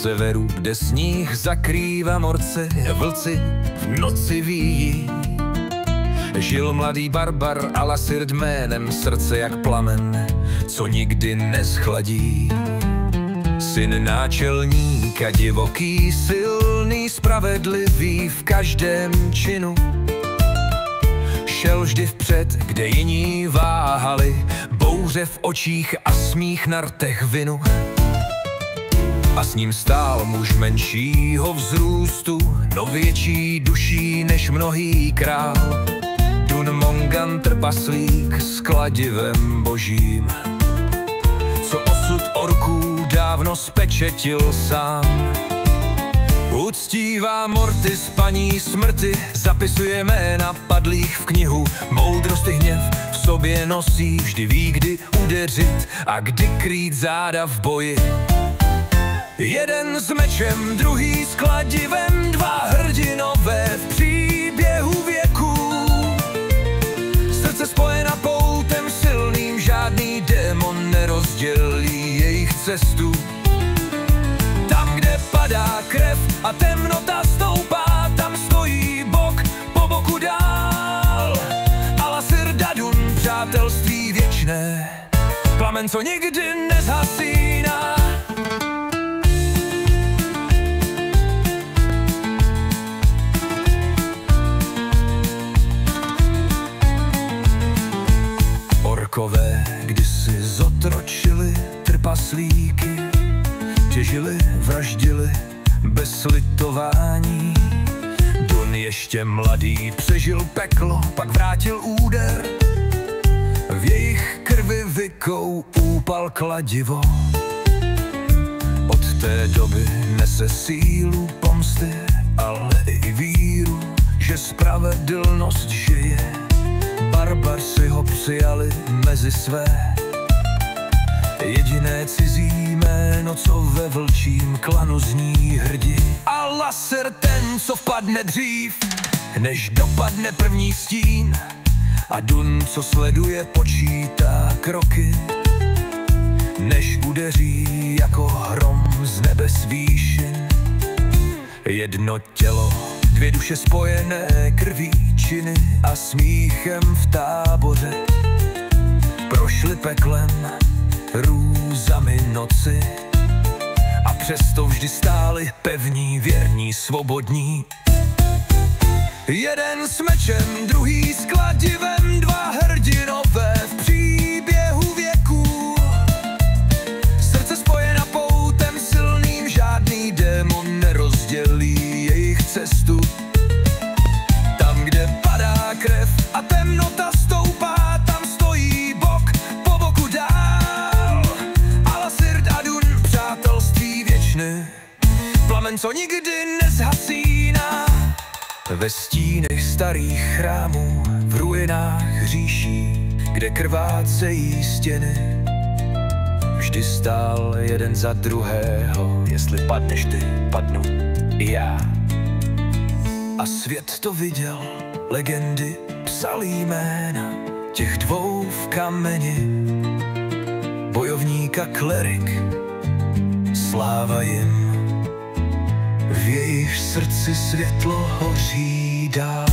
severu, kde sníh zakrývá morce, vlci v noci víjí. Žil mladý barbar Alasird jménem, srdce jak plamen, co nikdy neschladí. Syn náčelníka, divoký, silný, spravedlivý v každém činu. Šel vždy vpřed, kde jiní váhali, bouře v očích a smích na rtech vinu. A s ním stál muž menšího vzrůstu, no větší duší než mnohý král. Dun Mongan, trpaslík s kladivem božím, co osud orků dávno spečetil sám. Uctívá Mortis, paní smrti, zapisuje jména padlých v knihu. Moudrost i hněv v sobě nosí, vždy ví, kdy udeřit a kdy krýt záda v boji. Jeden s mečem, druhý s kladivem, dva hrdinové v příběhu věků. Srdce spojena poutem silným, žádný démon nerozdělí jejich cestu. Tam, kde padá krev a temnota stoupá, tam stojí bok po boku dál. Alasird Adun, přátelství věčné, plamen, co nikdy nezhasíná. Orkové kdysi zotročili trpaslíky, těžili, vraždili bez slitování. Dun ještě mladý přežil peklo, pak vrátil úder. V jejich krvi vikou úpal kladivo. Od té doby nese sílu pomsty, ale i víru, že spravedlnost žije. Barbar si ho přijali mezi své, jediné cizí jméno, co ve vlčím klanu zní hrdí. Alasir, ten, co vpadne dřív, než dopadne první stín. A Dun, co sleduje, počítá kroky, než udeří jako hrom z nebes výšin. Jedno tělo, dvě duše spojené krví, činy a smíchem v táboře. Prošli peklem, růzami noci a přesto vždy stáli pevní, věrní, svobodní. Jeden s mečem, druhý s kladivem, dva hrdinové v příběhu věků. Srdce spojena poutem silným, žádný démon nerozdělí jejich cestu. Tam, kde padá krev a temnota stoupá, tam stojí bok po boku dál. Alasird Adun, přátelství věčné, plamen, co nikdy nezhasíná. Ve stínech starých chrámů, v ruinách říší, kde krvácejí stěny, vždy stál jeden za druhého. Jestli padneš ty, padnu i já. A svět to viděl, legendy psaly jména těch dvou v kameni, bojovník a klerik, sláva jim. V jejich srdci světlo hoří dál.